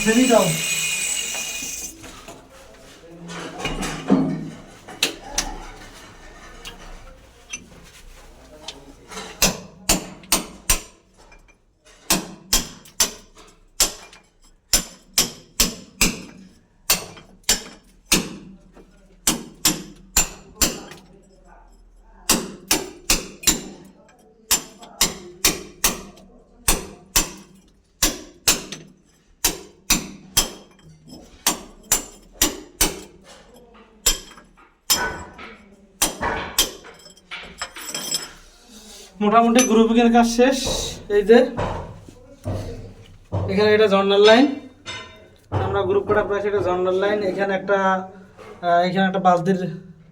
ফেলি দাও। মোটামুটি গ্রুপিংয়ের কাজ শেষ। এই যে এখানে এটা জর্নাল লাইন, আমরা গ্রুপ করা প্রায় এটা জর্নাল লাইন। এখানে একটা বালতির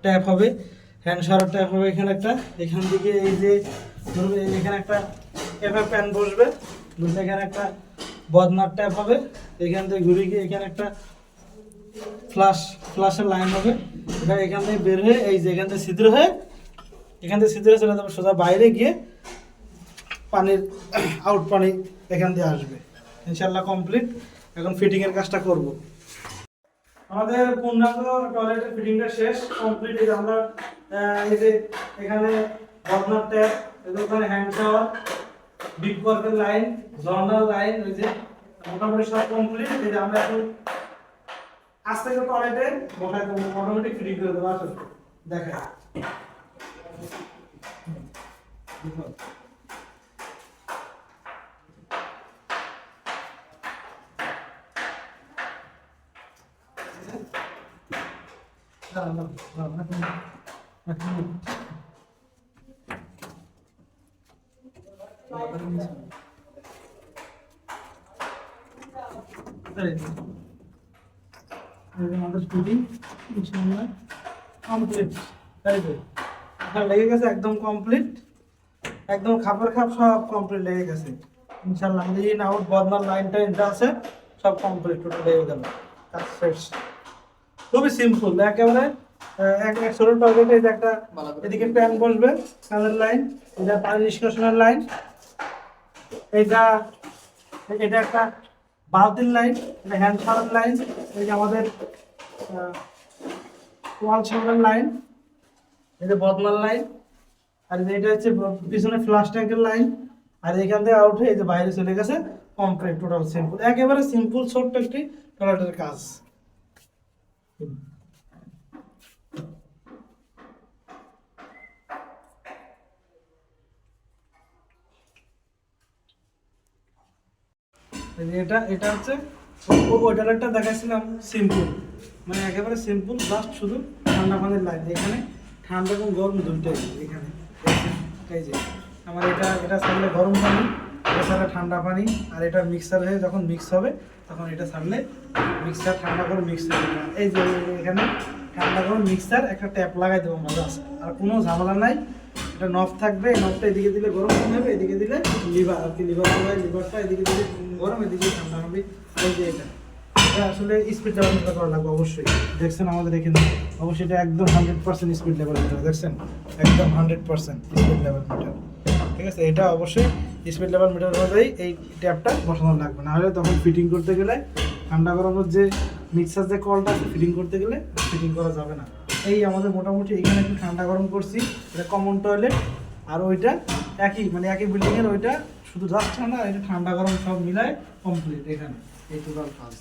ট্যাপ হবে, হ্যান্ড শাওয়ার ট্যাপ হবে এখানে একটা। এখান থেকে এই যে ধরুন এখানে একটা এফএফ প্যান বসবে, এখানে একটা বদনার ট্যাপ হবে। এখান থেকে ঘুরে গিয়ে এখানে একটা ফ্লাশের লাইন হবে। এটা এখান থেকে বের হয়ে এই যে এখান থেকে ছিদ্র হয়ে চলে যাবে সোজা বাইরে গিয়ে পানির আউট পানি এখান দিয়ে আসবে। ইনশাল্লাহ কমপ্লিট। এখন ফিটিংয়ের কাজটা করব। আমাদের পূর্ণাঙ্গ টয়লেটের ফিটিংটা শেষ কমপ্লিট। আমরা এই যে এখানে বদনার ট্যাপ, ওখানে হ্যান্ড শাওয়ার, বিগ ওয়ার্কের লাইন, জর্নাল লাইন, ওই যে মোটামুটি সব কমপ্লিট। এই যে আমরা এখন আস্তে করে টয়লেটে বসাই দেবো, অটোমেটিক ফিটিং করে দেবো। আসলে দেখা লেগে গেছে একদম কমপ্লিট, একদম খাপের খাপ সব কমপ্লিট লেগে গেছে ইনশাল্লাহ। ইন আউট বদনার লাইনটা যা আছে সব কমপ্লিট টোটাল লেগে গেল। কাজ শেষ। খুবই সিম্পল একেবারে। এক ছোট টয়লেটে এই যে একটা এদিকে প্যান বসবে, কানের লাইন, এটা পানি নিষ্কাশনের লাইন, এটা একটা বালতির লাইন, এটা হ্যান্ড শাওয়ারের লাইন, এই যে আমাদের ওয়াল শাওয়ারের লাইন, এই যে বদনার লাইন, আর এটা হচ্ছে পিছনে ফ্লাশ ট্যাঙ্কের লাইন। আর এখান থেকে আউট হয়ে এই যে বাইরে চলে গেছে কমপ্লিট। টোটাল সিম্পল, একেবারে সিম্পল ছোট্ট একটি টয়লেটের কাজ। এটা হচ্ছে ওই টয়লেটটা দেখাচ্ছিলাম সিম্পল, মানে একেবারে সিম্পল, জাস্ট শুধু ঠান্ডা পানির লাইন। এখানে ঠান্ডা এবং গরম দুটোই এখানে। এই যে আমার এটা ছাড়লে গরম পানি, এটা ছাড়লে ঠান্ডা পানি, আর এটা মিক্সার হয়ে যখন মিক্স হবে তখন এটা ছাড়লে মিক্সার ঠান্ডা করে মিক্স হবে। এই যে এখানে ঠান্ডা করে মিক্সার একটা ট্যাপ লাগাই দেবো মজা আছে, আর কোনো ঝামেলা নাই। এটা নব থাকবে, এই নবটা এদিকে দিলে গরম পানি হবে, এদিকে দিলে লিভার আর কি, লিভারটা এদিকে দিলে গরম, এদিকে ঠান্ডা হবে। এই যে এটা আসলে স্পিড লেভেল মিটার করা লাগবে অবশ্যই। দেখছেন আমাদের এখানে অবশ্যই এটা একদম 100% স্পিড লেভেল মিটার, দেখছেন একদম 100% স্পিড লেভেল মিটার। ঠিক আছে, এটা অবশ্যই স্পিড লেভেল মিটার অনুযায়ী এই ট্যাপটা বসানো লাগবে, না হলে তখন ফিটিং করতে গেলে ঠান্ডা গরমের যে মিক্সার যে কলটা আছে ফিটিং করতে গেলে ফিটিং করা যাবে না। এই আমাদের মোটামুটি এখানে একটু ঠান্ডা গরম করছি, এটা কমন টয়লেট। আর ওইটা একই বিল্ডিংয়ের, ওইটা শুধু জাস্ট ঠান্ডা, আর এটা ঠান্ডা গরম সব মিলায় কমপ্লিট এখানে এই টোটাল কাজ।